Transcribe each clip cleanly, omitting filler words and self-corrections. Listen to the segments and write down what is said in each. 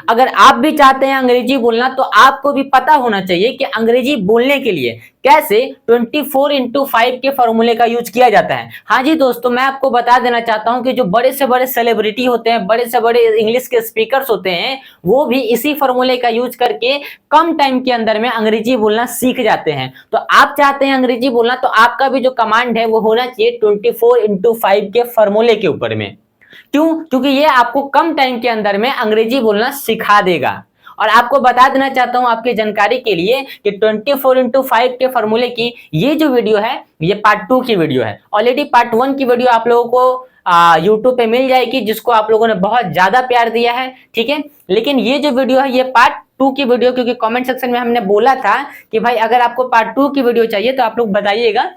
अगर आप भी चाहते हैं अंग्रेजी बोलना तो आपको भी पता होना चाहिए कि अंग्रेजी बोलने के लिए कैसे 24x5 के फॉर्मूले का यूज किया जाता है। हाँ जी दोस्तों, मैं आपको बता देना चाहता हूं कि जो बड़े से बड़े सेलिब्रिटी होते हैं, बड़े से बड़े इंग्लिश के स्पीकर्स होते हैं, वो भी इसी फॉर्मूले का यूज करके कम टाइम के अंदर में अंग्रेजी बोलना सीख जाते हैं। तो आप चाहते हैं अंग्रेजी बोलना तो आपका भी जो कमांड है वो होना चाहिए 24x5 के फॉर्मूले के ऊपर में। क्यों? क्योंकि ये आपको कम टाइम के अंदर में अंग्रेजी बोलना सिखा देगा। और आपको बता देना चाहता हूं आपकी जानकारी के लिए कि 24x5 के फॉर्मूले की ये जो वीडियो है ये पार्ट 2 की वीडियो है। ऑलरेडी पार्ट 1 की वीडियो आप लोगों को यूट्यूब पे मिल जाएगी, जिसको आप लोगों ने बहुत ज्यादा प्यार दिया है, ठीक है। लेकिन ये जो वीडियो है ये पार्ट 2 की वीडियो, क्योंकि कमेंट सेक्शन में हमने बोला था कि भाई अगर आपको पार्ट 2 की वीडियो चाहिए तो आप लोग बताइएगा,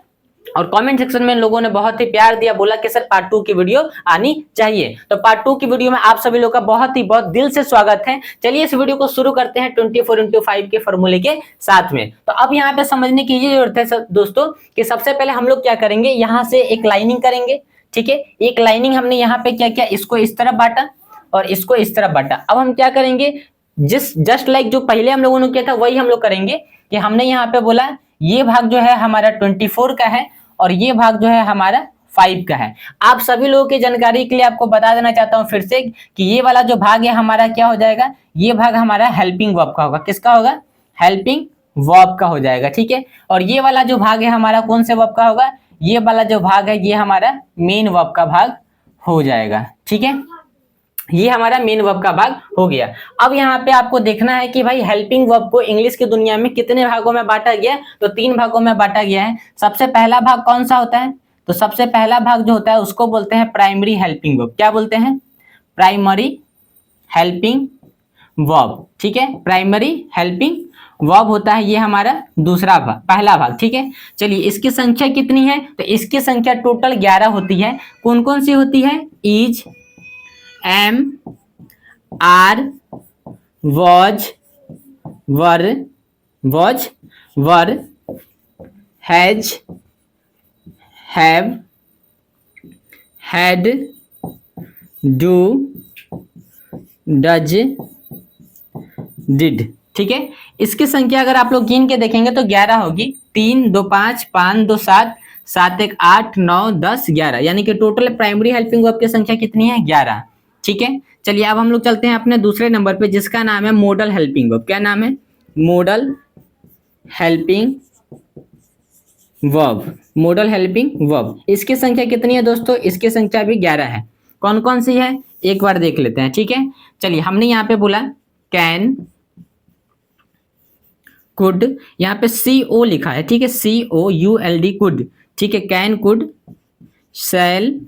और कमेंट सेक्शन में लोगों ने बहुत ही प्यार दिया, बोला कि सर पार्ट 2 की वीडियो आनी चाहिए। तो पार्ट 2 की वीडियो में आप सभी लोगों का बहुत दिल से स्वागत है। चलिए इस वीडियो को शुरू करते हैं 24x5 के फॉर्मूले के साथ में। तो अब यहाँ पे समझने की ये जरूरत है दोस्तों कि सबसे पहले हम लोग क्या करेंगे, यहाँ से एक लाइनिंग करेंगे, ठीक है। एक लाइनिंग हमने यहाँ पे क्या किया, इसको इस तरफ बांटा और इसको इस तरफ बांटा। अब हम क्या करेंगे, जस्ट लाइक जो पहले हम लोगों ने किया था वही हम लोग करेंगे कि हमने यहाँ पे बोला ये भाग जो है हमारा 24 का है और ये भाग जो है हमारा 5 का है। आप सभी लोगों की जानकारी के लिए आपको बता देना चाहता हूं फिर से कि ये वाला जो भाग है हमारा क्या हो जाएगा, ये भाग हमारा हेल्पिंग वर्ब का होगा। किसका होगा? हेल्पिंग वर्ब का हो जाएगा, ठीक है। और ये वाला जो भाग है हमारा कौन से वर्ब का होगा, ये वाला जो भाग है ये हमारा मेन वर्ब का भाग हो जाएगा, ठीक है। ये हमारा मेन वर्ब का भाग हो गया। अब यहाँ पे आपको देखना है कि भाई हेल्पिंग वर्ब को इंग्लिश की दुनिया में कितने भागों में बांटा गया, तो 3 भागों में बांटा गया है। सबसे पहला भाग कौन सा होता है, तो सबसे पहला भाग जो होता है उसको बोलते हैं प्राइमरी हेल्पिंग वर्ब। क्या बोलते हैं? प्राइमरी हेल्पिंग वर्ब, ठीक है। प्राइमरी हेल्पिंग वर्ब होता है ये हमारा दूसरा भाग, पहला भाग, ठीक है। चलिए इसकी संख्या कितनी है, तो इसकी संख्या टोटल 11 होती है। कौन कौन सी होती है? Is, am, are, was, were, has, have, had, do, does, did, ठीक है। इसकी संख्या अगर आप लोग गिन के देखेंगे तो 11 होगी। 3 2 5 5 2 7 7 1 8 9 10 11, यानी कि टोटल प्राइमरी हेल्पिंग वर्ब की संख्या कितनी है? 11, ठीक है। चलिए अब हम लोग चलते हैं अपने दूसरे नंबर पे, जिसका नाम है मॉडल हेल्पिंग वर्ब। क्या नाम है? Model helping verb. Model helping verb, इसकी संख्या कितनी है दोस्तों? इसकी संख्या भी 11 है। कौन कौन सी है एक बार देख लेते हैं, ठीक है। चलिए हमने यहाँ पे बोला कैन, कुड, यहाँ पे CO लिखा है, ठीक है, COULD, कुड, ठीक है। Can, could, shall,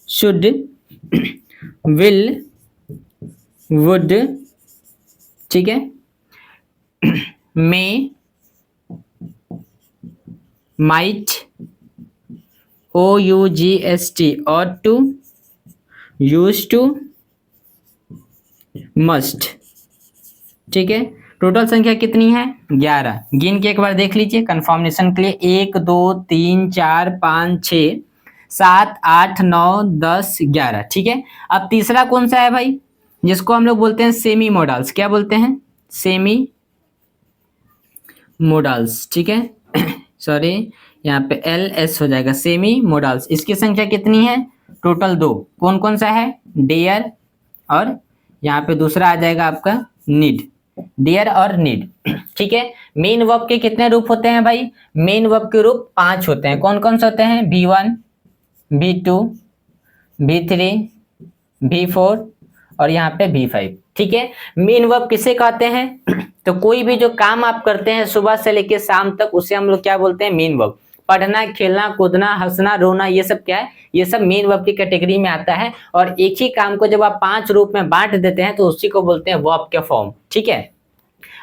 should, will, would, ठीक है। मे, माइट, OUGST, और टू, यूज टू, मस्ट, ठीक है। टोटल संख्या कितनी है? 11। गिन के एक बार देख लीजिए कंफर्मेशन के लिए। 1 2 3 4 5 6 7 8 9 10 11, ठीक है। अब तीसरा कौन सा है भाई, जिसको हम लोग बोलते हैं सेमी मोडल्स। क्या बोलते हैं? सेमी मोडल्स, ठीक है। सॉरी यहाँ पे LS हो जाएगा, सेमी मोडल्स। इसकी संख्या कितनी है? टोटल 2। कौन कौन सा है? डेयर, और यहाँ पे दूसरा आ जाएगा आपका नीड, डियर और नीड, ठीक है। मेन वर्ब के कितने रूप होते हैं भाई? मेन वर्ब के रूप 5 होते हैं। कौन कौन से होते हैं? V1, V2, V3, V4 और यहाँ पे V5, ठीक है। मेन वर्ब किसे कहते हैं? तो कोई भी जो काम आप करते हैं सुबह से लेकर शाम तक, उसे हम लोग क्या बोलते हैं? Main verb. पढ़ना, खेलना, कूदना, हंसना, रोना, ये सब क्या है? ये सब मेन वर्ब की कैटेगरी में आता है। और एक ही काम को जब आप 5 रूप में बांट देते हैं तो उसी को बोलते हैं वर्ब के फॉर्म, ठीक है।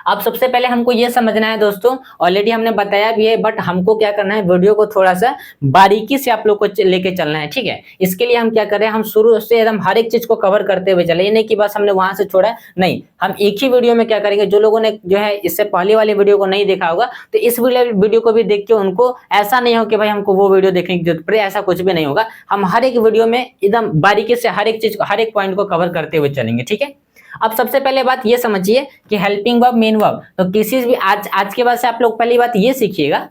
अब सबसे पहले हमको ये समझना है दोस्तों, ऑलरेडी हमने बताया भी है, बट हमको क्या करना है, वीडियो को थोड़ा सा बारीकी से आप लोग को लेके चलना है, ठीक है। इसके लिए हम क्या करें, हम शुरू से एकदम हर एक चीज को कवर करते हुए चले, ये नहीं कि बस हमने वहां से छोड़ा, नहीं, हम एक ही वीडियो में क्या करेंगे, जो लोगों ने जो है इससे पहले वाली वीडियो को नहीं देखा होगा तो इस वीडियो को भी देख के उनको ऐसा नहीं हो कि भाई हमको वो वीडियो देखने की जरूरत पड़े, ऐसा कुछ भी नहीं होगा। हम हर एक वीडियो में एकदम बारीकी से हर एक चीज को, हर एक पॉइंट को कवर करते हुए चलेंगे, ठीक है। अब सबसे पहले बात ये समझिए कि हेल्पिंग वर्ब, मेन वर्ब, तो किसी भी आज के बाद से आप लोग पहली बात ये सीखिएगा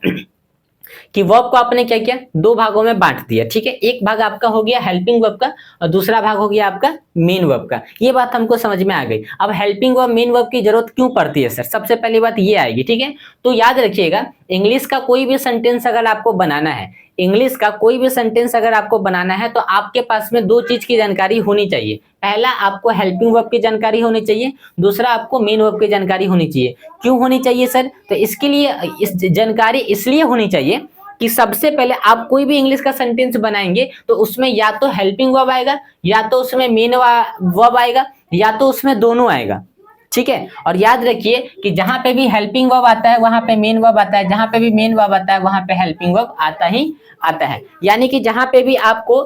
कि वर्ब को आपने क्या किया, दो भागों में बांट दिया, ठीक है। एक भाग आपका हो गया हेल्पिंग वर्ब का और दूसरा भाग हो गया आपका मेन वर्ब का। ये बात हमको समझ में आ गई। अब हेल्पिंग वर्ब, मेन वर्ब की जरूरत क्यों पड़ती है सर, सबसे पहली बात ये आएगी, ठीक है। तो याद रखिएगा, इंग्लिश का कोई भी सेंटेंस अगर आपको बनाना है, इंग्लिश का कोई भी सेंटेंस अगर आपको बनाना है तो आपके पास में दो चीज की जानकारी होनी चाहिए। पहला, आपको हेल्पिंग वर्ब की जानकारी होनी चाहिए, दूसरा आपको मेन वर्ब की जानकारी होनी चाहिए। क्यों होनी चाहिए सर, तो इसके लिए इस जानकारी इसलिए होनी चाहिए कि सबसे पहले आप कोई भी इंग्लिश का सेंटेंस बनाएंगे तो उसमें या तो हेल्पिंग वर्ब आएगा, या तो उसमें मेन वर्ब आएगा, या तो उसमें दोनों आएगा, ठीक है। और याद रखिए कि जहां पे भी हेल्पिंग वर्ब आता है वहां पे मेन वर्ब आता है, जहां पे भी मेन वर्ब आता है वहां पे हेल्पिंग वर्ब आता ही आता है। यानी कि जहां पे भी आपको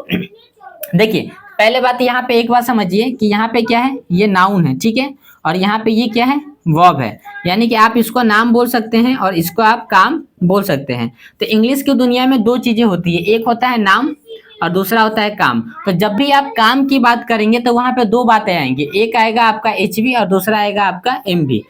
देखिए, पहले बात यहाँ पे एक बात समझिए कि यहाँ पे क्या है, ये नाउन है, ठीक है, और यहाँ पे ये क्या है, वर्ब है। यानी कि आप इसको नाम बोल सकते हैं और इसको आप काम बोल सकते हैं। तो इंग्लिश की दुनिया में दो चीजें होती है, एक होता है नाम और दूसरा होता है काम। तो जब भी आप काम की बात करेंगे तो वहां पे दो बातें आएंगी, एक आएगा आपका एचवी और दूसरा आएगा आपका एमवी।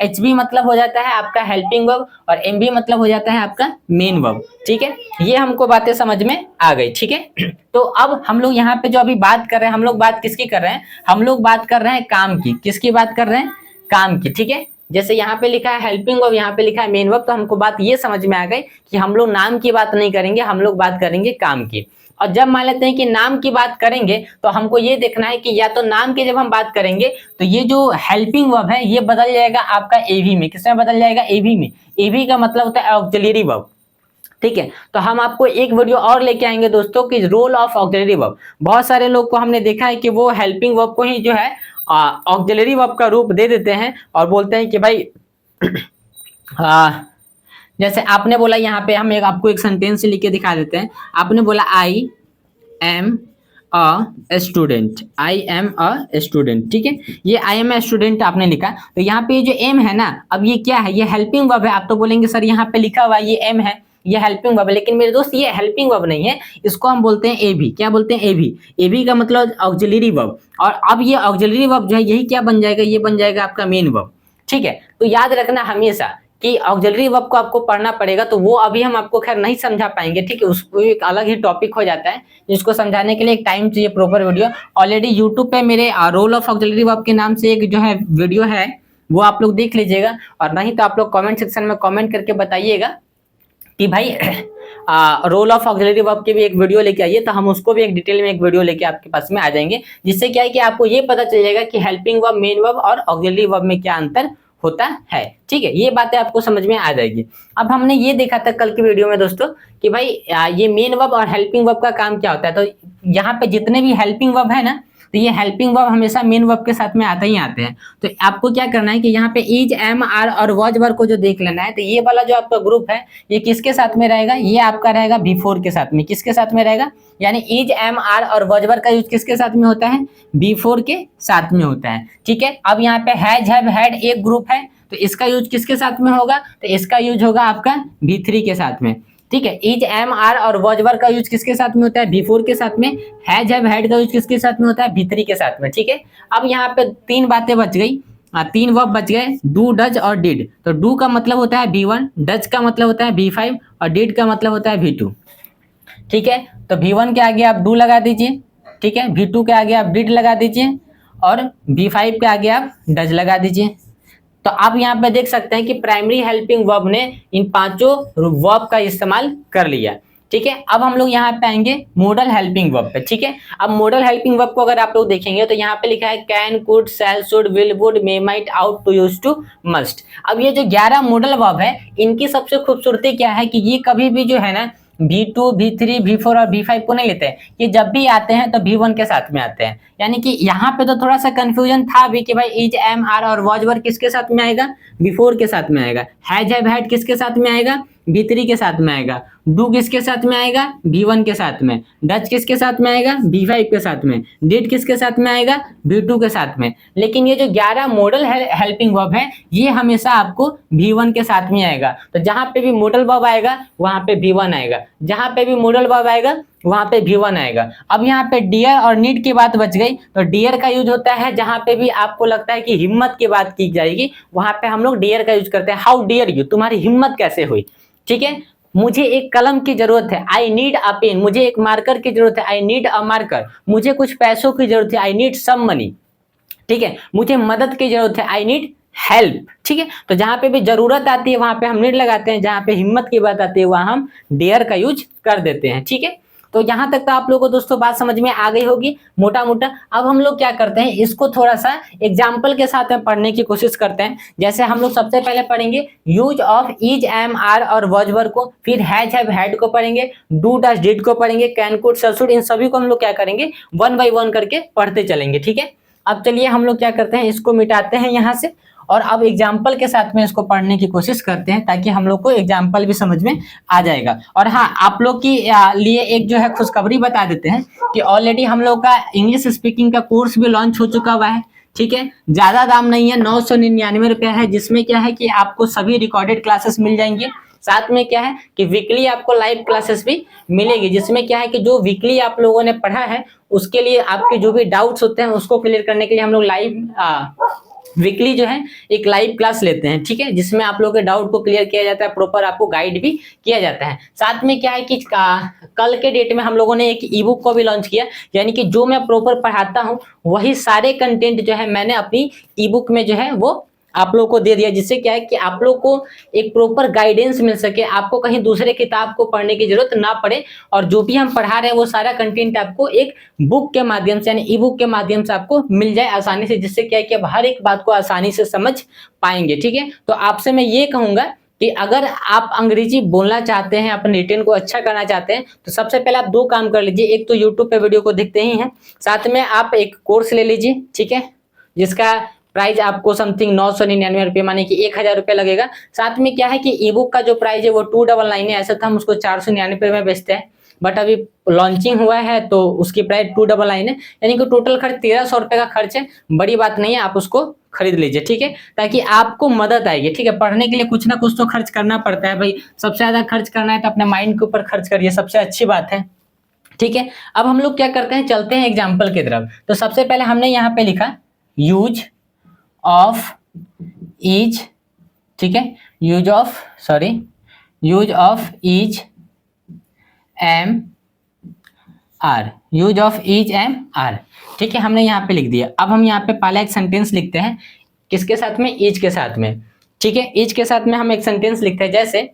एचवी मतलब हो जाता है आपका हेल्पिंग वर्ब और एमवी मतलब हो जाता है आपका मेन वर्ब, ठीक है। ये हमको बातें समझ में आ गई, ठीक है। तो अब हम लोग यहाँ पे जो अभी बात कर रहे हैं, हम लोग बात किसकी कर रहे हैं, हम लोग बात कर रहे हैं काम की। किसकी बात कर रहे हैं, काम की, ठीक है। जैसे यहाँ पे लिखा है हेल्पिंग वर्ब, यहाँ पे लिखा है मेन वर्ब, तो हमको बात ये समझ में आ गई कि हम लोग नाम की बात नहीं करेंगे, हम लोग बात करेंगे काम की। और जब मान लेते हैं कि नाम की बात करेंगे तो हमको ये देखना है कि या तो नाम की जब हम बात करेंगे तो ये जो हेल्पिंग वर्ब है ये बदल जाएगा आपका एवी में। किसमें बदल जाएगा, एवी में। एवी का मतलब होता है ऑक्सिलरी वर्ब, ठीक है। तो हम आपको एक वीडियो और लेके आएंगे दोस्तों कि रोल ऑफ ऑक्सिलरी वर्ब। बहुत सारे लोग को हमने देखा है कि वो हेल्पिंग वर्ब को ही जो है ऑक्सिलरी वर्ब का रूप दे देते हैं और बोलते हैं कि भाई जैसे आपने बोला, यहाँ पे हम आपको एक सेंटेंस लिख के दिखा देते हैं। आपने बोला I am a student, I am a student, ठीक है। ये आई एम ए स्टूडेंट आपने लिखा, तो यहाँ पे जो एम है ना, अब ये क्या है, ये हेल्पिंग वर्ब है। आप तो बोलेंगे सर यहाँ पे लिखा हुआ ये एम है, ये हेल्पिंग वर्ब है, लेकिन मेरे दोस्त ये हेल्पिंग वर्ब नहीं है, इसको हम बोलते हैं एवी। क्या बोलते हैं, एवी। एवी का मतलब ऑक्सिलरी वर्ब। और अब ये ऑक्सिलरी वर्ब जो है यही क्या बन जाएगा, ये बन जाएगा आपका मेन वर्ब, ठीक है। तो याद रखना हमेशा कि ऑक्सिलरी वर्ब को आपको पढ़ना पड़ेगा, तो वो अभी हम आपको खैर नहीं समझा पाएंगे, ठीक है। उसको एक अलग ही टॉपिक हो जाता है जिसको समझाने के लिए एक टाइम चाहिए, प्रॉपर वीडियो। ऑलरेडी यूट्यूब पे मेरे रोल ऑफ ऑक्सिलरी वर्ब के नाम से एक जो है वीडियो है, वो आप लोग देख लीजिएगा, और नहीं तो आप लोग कमेंट सेक्शन में कमेंट करके बताइएगा कि भाई रोल ऑफ ऑक्सिलरी वर्ब की भी एक वीडियो लेके आइए, तो हम उसको भी एक डिटेल में एक वीडियो लेके आपके पास में आ जाएंगे, जिससे क्या है कि आपको ये पता चल जाएगा कि हेल्पिंग वर्ब, मेन वर्ब और ऑक्सिलरी वर्ब में क्या अंतर होता है, ठीक है। ये बातें आपको समझ में आ जाएगी। अब हमने ये देखा था कल की वीडियो में दोस्तों कि भाई ये मेन वर्ब और हेल्पिंग वर्ब का काम क्या होता है। तो यहाँ पे जितने भी हेल्पिंग वर्ब है ना, तो ये हेल्पिंग वर्ब हमेशा मेन वर्ब के साथ में आते ही आते हैं। तो आपको क्या करना है कि यहाँ पे इज, एम, आर और वॉज वर्ब को जो देख लेना है, तो ये वाला जो आपका ग्रुप है ये किसके साथ में रहेगा, ये आपका रहेगा बिफोर के साथ में। किसके साथ में रहेगा, यानी इज, एम, आर और वॉज वर्ब का यूज किसके साथ में होता है, बिफोर के साथ में होता है, ठीक है। अब यहाँ पे हैज, हैव, हैड एक ग्रुप है, तो इसका यूज किसके साथ में होगा, तो इसका यूज होगा आपका B3 के साथ में, ठीक है। इज, एम, आर और वॉज वर्ब का यूज किसके साथ में होता है, बिफोर के साथ में। हैज, हैव, हैड का यूज किसके साथ में होता है, B3 के साथ में, ठीक है। अब यहाँ पे तीन बातें बच गई, तीन वर्ब बच गए, डू, डज और डिड। तो डू का मतलब होता है B1, डज का मतलब होता है B5 और डिड का मतलब होता है B2, ठीक है। तो B1 के आगे आप डू लगा दीजिए, ठीक है। B2 के आगे आप डिड लगा दीजिए और B5 के आगे आप डज लगा दीजिए। तो आप यहाँ पे देख सकते हैं कि प्राइमरी हेल्पिंग वर्ब ने इन पांचों वर्ब का इस्तेमाल कर लिया, ठीक है। अब हम लोग यहाँ पे आएंगे मॉडल हेल्पिंग वर्ब पे, ठीक है। अब मॉडल हेल्पिंग वर्ब को अगर आप लोग देखेंगे तो यहाँ पे लिखा है can, could, shall, should, will, would, may, might, ought, to, use to, must. अब ये जो 11 मॉडल वर्ब है, इनकी सबसे खूबसूरती क्या है कि ये कभी भी जो है ना V2, V3, V4 और V5 को नहीं लेते हैं, ये जब भी आते हैं तो V1 के साथ में आते हैं। यानी कि यहाँ पे तो थोड़ा सा कंफ्यूजन था भी कि भाई इज, एम, आर और वॉज वर किसके साथ में आएगा, V4 के साथ में आएगा। हैज, हैव, हैड किसके साथ में आएगा, V3 के साथ में आएगा। डू किसके साथ में आएगा, V1 के साथ में। डच किसके साथ में आएगा, V5 के साथ में। डिड किसके साथ में आएगा, V2 के साथ में। लेकिन ये जो 11 मॉडल हेल्पिंग वर्ब है ये हमेशा आपको V1 के साथ में आएगा। तो जहां पे भी मॉडल वर्ब आएगा वहां पे V1 आएगा, जहां पे भी मॉडल वर्ब आएगा वहां पे V1 आएगा। अब यहाँ पे डियर और नीड की बात बच गई, तो डियर का यूज होता है जहां पे भी आपको लगता है कि हिम्मत की बात की जाएगी, वहां पे हम लोग डियर का यूज करते हैं। हाउ डियर यू, तुम्हारी हिम्मत कैसे हुई, ठीक है। मुझे एक कलम की जरूरत है, आई नीड अ पेन। मुझे एक मार्कर की जरूरत है, आई नीड अ मार्कर। मुझे कुछ पैसों की जरूरत है, आई नीड सम मनी, ठीक है। मुझे मदद की जरूरत है, आई नीड हेल्प, ठीक है। तो जहां पे भी जरूरत आती है वहां पे हम नीड लगाते हैं, जहां पे हिम्मत की बात आती है वहां हम डेयर का यूज कर देते हैं, ठीक है। तो यहां तक तो आप लोगों को दोस्तों बात समझ में आ गई होगी मोटा मोटा। अब हम लोग क्या करते हैं, इसको थोड़ा सा एग्जाम्पल के साथ में पढ़ने की कोशिश करते हैं। जैसे हम लोग सबसे पहले पढ़ेंगे use of is, am, are और वॉज वर्ब को, फिर हैज, हैव, हैड को पढ़ेंगे, डू, डज, डिड को पढ़ेंगे, कैन, कुड, शैल, शुड, इन सभी को हम लोग क्या करेंगे, वन बाई वन करके पढ़ते चलेंगे, ठीक है। अब चलिए हम लोग क्या करते हैं, इसको मिटाते हैं यहाँ से, और अब एग्जाम्पल के साथ में इसको पढ़ने की कोशिश करते हैं ताकि हम लोग को एग्जाम्पल भी समझ में आ जाएगा। और हाँ, आप लोग की लिए एक जो है खुशखबरी बता देते हैं कि ऑलरेडी हम लोग का इंग्लिश स्पीकिंग का कोर्स भी लॉन्च हो चुका हुआ है, ठीक है। ज्यादा दाम नहीं है, 999 रुपया है, जिसमें क्या है कि आपको सभी रिकॉर्डेड क्लासेस मिल जाएंगे। साथ में क्या है कि वीकली आपको लाइव क्लासेस भी मिलेगी, जिसमें क्या है कि जो वीकली आप लोगों ने पढ़ा है उसके लिए आपके जो भी डाउट्स होते हैं उसको क्लियर करने के लिए हम लोग लाइव वीकली जो है एक लाइव क्लास लेते हैं, ठीक है, जिसमें आप लोगों के डाउट को क्लियर किया जाता है, प्रॉपर आपको गाइड भी किया जाता है। साथ में क्या है कि कल के डेट में हम लोगों ने एक ई बुक को भी लॉन्च किया, यानी कि जो मैं प्रॉपर पढ़ाता हूँ वही सारे कंटेंट जो है मैंने अपनी ई बुक में जो है वो आप लोग को दे दिया, जिससे क्या है कि आप लोग को एक प्रॉपर गाइडेंस मिल सके, आपको कहीं दूसरे किताब को पढ़ने की जरूरत ना पड़े, और जो भी हम पढ़ा रहे हैं वो सारा कंटेंट आपको एक बुक के माध्यम से यानी ई बुक के माध्यम से आपको मिल जाए आसानी से, जिससे क्या है कि आप हर एक बात को आसानी से समझ पाएंगे, ठीक है। तो आपसे मैं ये कहूंगा कि अगर आप अंग्रेजी बोलना चाहते हैं, अपने रिटेन को अच्छा करना चाहते हैं, तो सबसे पहले आप दो काम कर लीजिए। एक तो यूट्यूब पे वीडियो को देखते ही हैं, साथ में आप एक कोर्स ले लीजिए, ठीक है, जिसका प्राइस आपको समथिंग 999 रुपये माने कि 1000 रुपये लगेगा। साथ में क्या है कि ई बुक का जो प्राइस है वो 299 है, ऐसा था हम उसको 499 में बेचते हैं, बट अभी लॉन्चिंग हुआ है तो उसकी प्राइस 299 है, यानी कि टोटल खर्च 1300 रुपये का खर्च है। बड़ी बात नहीं है, आप उसको खरीद लीजिए, ठीक है, ताकि आपको मदद आएगी, ठीक है। पढ़ने के लिए कुछ ना कुछ तो खर्च करना पड़ता है भाई, सबसे ज्यादा खर्च करना है तो अपने माइंड के ऊपर खर्च करिए, सबसे अच्छी बात है, ठीक है। अब हम लोग क्या करते हैं, चलते हैं एग्जाम्पल की तरफ। तो सबसे पहले हमने यहाँ पे लिखा यूज ऑफ इज, ठीक है, use of is, am, are, use of is, am, are, ठीक है, हमने यहाँ पे लिख दिया। अब हम यहाँ पे पहला एक सेंटेंस लिखते हैं, किसके साथ में, इज के साथ में, ठीक है। इज के साथ में हम एक सेंटेंस लिखते हैं, जैसे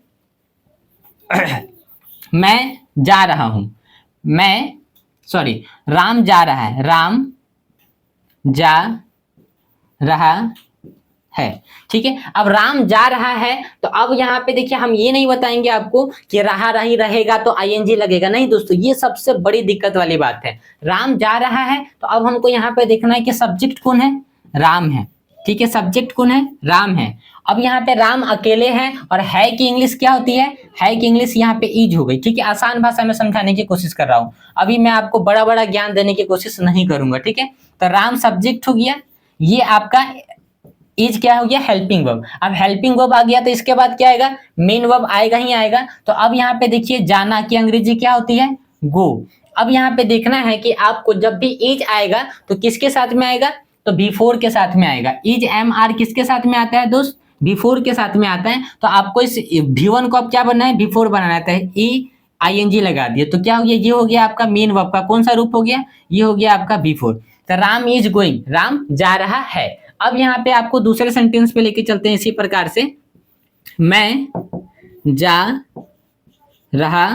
मैं जा रहा हूं, राम जा रहा है, राम जा रहा है, ठीक है। अब राम जा रहा है, तो अब यहाँ पे देखिए हम ये नहीं बताएंगे आपको कि रहा रही रहेगा तो आईएनजी लगेगा, नहीं दोस्तों, ये सबसे बड़ी दिक्कत वाली बात है। राम जा रहा है तो अब हमको यहाँ पे देखना है कि सब्जेक्ट कौन है, राम है, ठीक है, सब्जेक्ट कौन है, राम है। अब यहाँ पे राम अकेले हैं, और है की इंग्लिश क्या होती है, है की इंग्लिश यहाँ पे इज हो गई, ठीक है। आसान भाषा में समझाने की कोशिश कर रहा हूँ, अभी मैं आपको बड़ा बड़ा ज्ञान देने की कोशिश नहीं करूंगा, ठीक है। तो राम सब्जेक्ट हो गया, ये आपका इज क्या हो गया, हेल्पिंग वर्ब। अब हेल्पिंग वर्ब आ गया तो इसके बाद क्या आएगा, मेन वर्ब आएगा ही आएगा। तो अब यहाँ पे देखिए जाना की अंग्रेजी क्या होती है, गो। अब यहाँ पे देखना है कि आपको जब भी इज आएगा तो किसके साथ में आएगा, तो B4 के साथ में आएगा। इज, एम, आर किसके साथ में आता है दोस्त, B4 के साथ में आता है। तो आपको इस V1 को अब क्या बनना है, B4 बनाना है, ING लगा दिए, तो क्या हो गया, ये हो गया आपका मेन वर्ब का कौन सा रूप हो गया, ये हो गया आपका B4। तो राम इज गोइंग, राम जा रहा है। अब यहाँ पे आपको दूसरे सेंटेंस पे लेके चलते हैं इसी प्रकार से, मैं जा रहा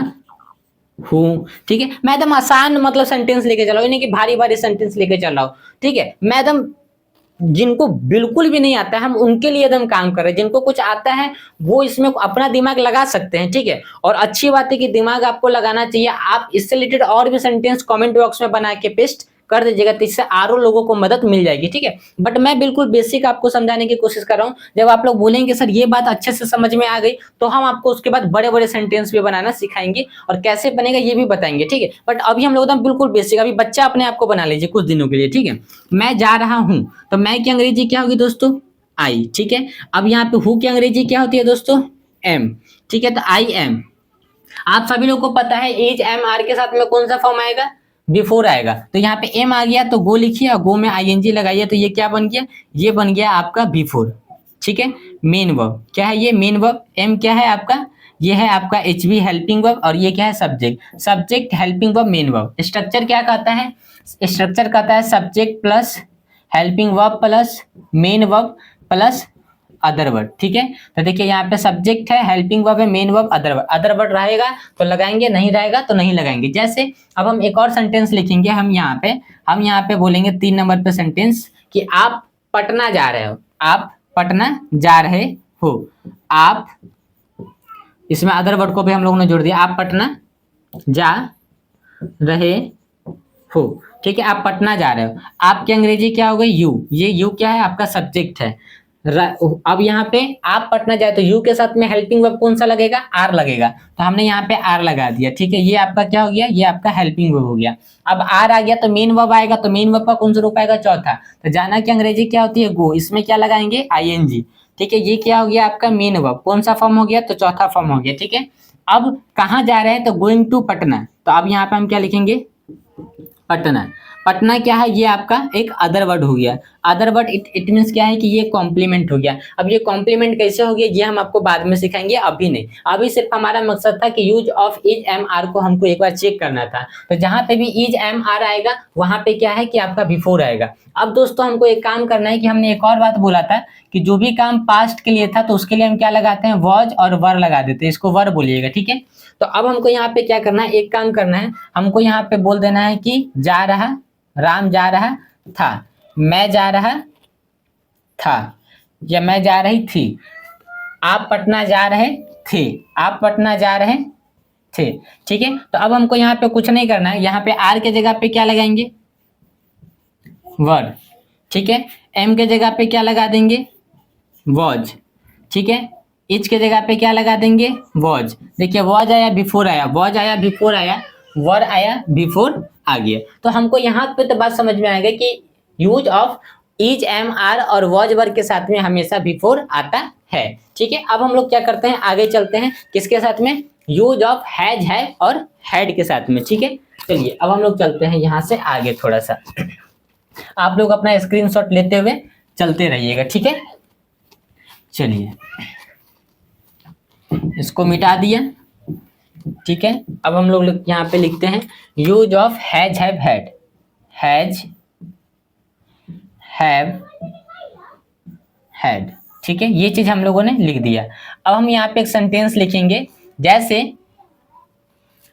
हूँ, ठीक है। मैं एकदम आसान मतलब सेंटेंस लेके चला हूँ, यानी कि भारी भारी सेंटेंस लेके चल रहा हूँ, ठीक है। मैं एकदम जिनको बिल्कुल भी नहीं आता है हम उनके लिए एकदम काम कर रहे हैं, जिनको कुछ आता है वो इसमें अपना दिमाग लगा सकते हैं, ठीक है। और अच्छी बात है कि दिमाग आपको लगाना चाहिए। आप इससे रिलेटेड और भी सेंटेंस कमेंट बॉक्स में बना के पेस्ट कर दीजिएगा, तो इससे आरो लोगों को मदद मिल जाएगी, ठीक है। बट मैं बिल्कुल बेसिक आपको समझाने की कोशिश कर रहा हूँ। जब आप लोग बोलेंगे सर ये बात अच्छे से समझ में आ गई, तो हम आपको उसके बाद बड़े बड़े सेंटेंस भी बनाना सिखाएंगे और कैसे बनेगा ये भी बताएंगे, ठीक है। बट अभी हम लोग एकदम बिल्कुल बेसिक, अभी बच्चा अपने आप को बना लीजिए कुछ दिनों के लिए, ठीक है। मैं जा रहा हूँ, तो मैं की अंग्रेजी क्या होगी दोस्तों, आई, ठीक है। अब यहाँ पे हु की अंग्रेजी क्या होती है दोस्तों, एम, ठीक है। तो आई एम, आप सभी लोग को पता है इज एम आर के साथ में कौन सा फॉर्म आएगा, बिफोर आएगा। तो यहाँ पे एम आ गया तो गो लिखिए और गो में आईएनजी लगाइए, तो ये क्या बन गया, ये बन गया आपका बिफोर, ठीक है। मेन वर्ब क्या है, ये मेन वर्ब। एम क्या है आपका, ये है आपका एच बी हेल्पिंग वर्ब, और ये क्या है subject, subject helping verb main verb. Structure क्या कहता है, स्ट्रक्चर कहता है subject plus helping verb plus main verb plus other word, ठीक है। तो देखिए यहाँ पे सब्जेक्ट है, हेल्पिंग वर्ब है, main verb, other word. Other word रहेगा तो लगाएंगे, नहीं रहेगा तो नहीं लगाएंगे। जैसे अब हम एक और सेंटेंस लिखेंगे, हम यहाँ पे बोलेंगे 3 नंबर पे सेंटेंस कि आप पटना जा रहे हो, आप पटना जा रहे हो। आप, इसमें अदर वर्ड को भी हम लोगों ने जोड़ दिया, आप पटना जा रहे हो, ठीक है। आप पटना जा रहे हो, आपकी अंग्रेजी क्या हो गई, यू। ये यू क्या है, आपका सब्जेक्ट है। अब यहाँ पे आप पटना जाए तो यू के साथ में हेल्पिंग वर्ब कौन सा लगेगा, आर लगेगा, तो हमने यहाँ पे आर लगा दिया, ठीक है। ये आपका क्या हो गया, ये आपका हेल्पिंग वर्ब हो गया। अब आर आ गया तो मेन वर्ब आएगा, तो मेन वर्ब का कौन सा रूप आएगा, चौथा। तो जाना की अंग्रेजी क्या होती है, गो, इसमें क्या लगाएंगे, आईएनजी, ठीक है। ये क्या हो गया आपका मेन वर्ब, कौन सा फॉर्म हो गया, तो चौथा फॉर्म हो गया, ठीक है। अब कहाँ जा रहे हैं, तो गोइंग टू पटना, तो अब यहाँ पे हम क्या लिखेंगे, पटना। पटना क्या है, ये आपका एक अदर वर्ड हो गया। अदर वर्ड इट मीन्स क्या है कि ये कॉम्प्लीमेंट हो गया। अब ये कॉम्प्लीमेंट कैसे हो गया ये हम आपको बाद में सिखाएंगे, अभी नहीं। अभी सिर्फ हमारा मकसद था कि use of is am are को हमको एक बार चेक करना था। तो जहां पे भी इज एम आर आएगा वहां पे क्या है कि आपका बिफोर आएगा। अब दोस्तों हमको एक काम करना है कि हमने एक और बात बोला था कि जो भी काम पास्ट के लिए था तो उसके लिए हम क्या लगाते हैं, वॉज और वर लगा देते हैं, इसको वर बोलिएगा, ठीक है। तो अब हमको यहाँ पे क्या करना है, एक काम करना है, हमको यहाँ पे बोल देना है कि जा रहा, राम जा रहा था, मैं जा रहा था, या मैं जा रही थी, आप पटना जा रहे थे, आप पटना जा रहे थे, ठीक है। तो अब हमको यहाँ पे कुछ नहीं करना है, यहाँ पे आर के जगह पे क्या लगाएंगे, वर, ठीक है। एम के जगह पे क्या लगा देंगे, वॉज, ठीक है। इच के जगह पे क्या लगा देंगे, वॉज। देखिए वॉज आया, बिफोर आया, वॉज आया, बिफोर आया, वर आया, बिफोर आ गया। तो हमको यहाँ पे तो बात समझ में आएगा कि use of is am are और वॉज वर के साथ में हमेशा बिफोर आता है, ठीक है। अब हम लोग क्या करते हैं, आगे चलते हैं, किसके साथ में, यूज ऑफ हैज, है और हैड के साथ में, ठीक है। चलिए अब हम लोग चलते हैं यहाँ से आगे थोड़ा सा, आप लोग अपना स्क्रीनशॉट लेते हुए चलते रहिएगा, ठीक है। चलिए इसको मिटा दिया, ठीक है। अब हम लोग यहाँ पे लिखते हैं use of has, have, had, has, have, had, ठीक है। ये चीज हम लोगों ने लिख दिया। अब हम यहाँ पे एक सेंटेंस लिखेंगे, जैसे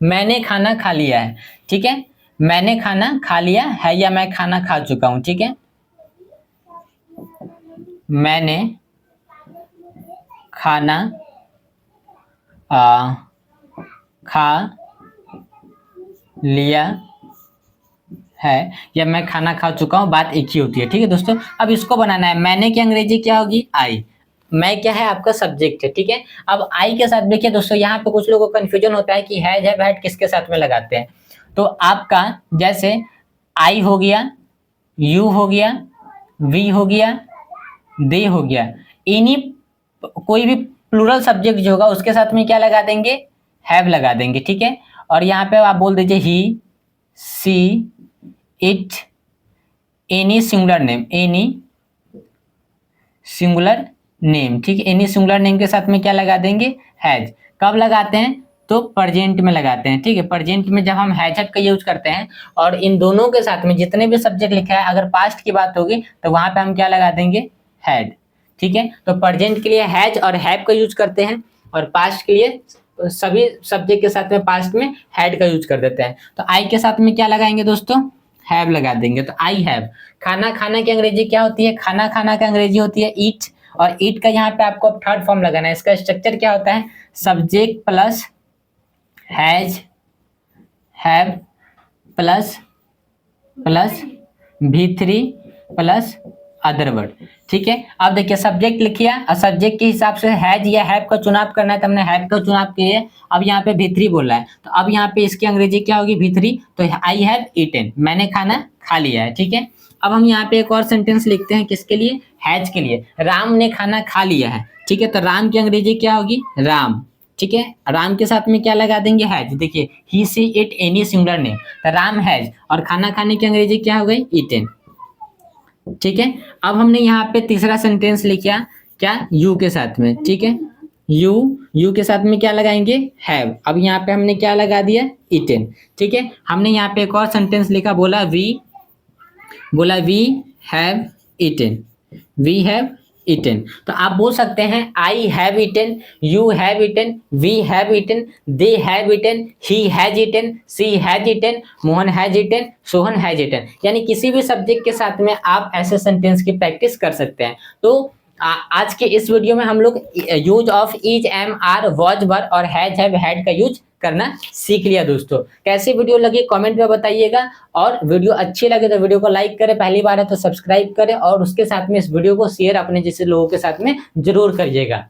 मैंने खाना खा लिया है, ठीक है। मैंने खाना खा लिया है या मैं खाना खा चुका हूं, ठीक है। मैंने खाना खा लिया है या मैं खाना खा चुका हूं, बात एक ही होती है, ठीक है दोस्तों। अब इसको बनाना है, मैंने की अंग्रेजी क्या होगी, आई। मैं क्या है आपका सब्जेक्ट है, ठीक है। अब आई के साथ देखिए दोस्तों, यहाँ पे कुछ लोगों को कंफ्यूजन होता है कि हैज, हैव, हैड किसके साथ में लगाते हैं। तो आपका जैसे आई हो गया, यू हो गया, वी हो गया, दे हो गया, इन्हीं कोई भी प्लूरल सब्जेक्ट जो होगा उसके साथ में क्या लगा देंगे, हैव लगा देंगे, ठीक है। और यहाँ पे आप बोल दीजिए he, she, it, any singular name, any singular name, ठीक है। एनी सिंगुलर नेम के साथ में क्या लगा देंगे, हैज। कब लगाते हैं, तो प्रेजेंट में लगाते हैं, ठीक है। प्रेजेंट में जब हम हैज का यूज करते हैं और इन दोनों के साथ में जितने भी सब्जेक्ट लिखा है अगर पास्ट की बात होगी तो वहां पे हम क्या लगा देंगे, हैड, ठीक है। तो प्रेजेंट के लिए हैज और हैव का यूज करते हैं और पास्ट के लिए सभी सब्जेक्ट के साथ में पास्ट में हैड का यूज कर देते हैं। तो आई के साथ में क्या लगाएंगे दोस्तों, हैव लगा देंगे तो आई हैव। खाना खाना की अंग्रेजी क्या होती है? खाना खाना की अंग्रेजी होती है ईट, और ईट का यहाँ पे आपको थर्ड फॉर्म लगाना है। इसका स्ट्रक्चर क्या होता है? Subject plus has, have plus plus V3 plus other word. ठीक है, अब देखिए सब्जेक्ट लिखिए और सब्जेक्ट के हिसाब से हैज या हैव का चुनाव करना है, तो हमने हैव का चुनाव किया। अब यहाँ पे V3 बोल रहा है, तो अब यहाँ पे इसकी अंग्रेजी क्या होगी? V3, तो आई हैव ईटन, मैंने खाना खा लिया है। ठीक है, अब हम यहाँ पे एक और सेंटेंस लिखते हैं, किसके लिए? हैज के लिए। राम ने खाना खा लिया है। ठीक है, तो राम की अंग्रेजी क्या होगी? राम। ठीक है, राम के साथ में क्या लगा देंगे? हैज। देखिए he she it any singular name, तो राम हैज, और खाना खाने की अंग्रेजी क्या हो गई? ईटन। ठीक है, अब हमने यहाँ पे तीसरा सेंटेंस लिखा, क्या? यू के साथ में। ठीक है, यू के साथ में क्या लगाएंगे? हैव। अब यहाँ पे हमने क्या लगा दिया? ईटन। ठीक है, हमने यहाँ पे एक और सेंटेंस लिखा, बोला we have eaten, we have eaten. तो आप बोल सकते हैं I have eaten, you have eaten, we have eaten, they have eaten, he has eaten, she has eaten, Mohan has eaten, Sohan has eaten. यानी किसी भी सब्जेक्ट के साथ में आप ऐसे सेंटेंस की प्रैक्टिस कर सकते हैं। तो आज के इस वीडियो में हम लोग use of is, am, are, was, were और हैज, हैव, हैड का यूज करना सीख लिया। दोस्तों कैसी वीडियो लगी कमेंट में बताइएगा, और वीडियो अच्छी लगे तो वीडियो को लाइक करें, पहली बार है तो सब्सक्राइब करें, और उसके साथ में इस वीडियो को शेयर अपने जैसे लोगों के साथ में जरूर करिएगा।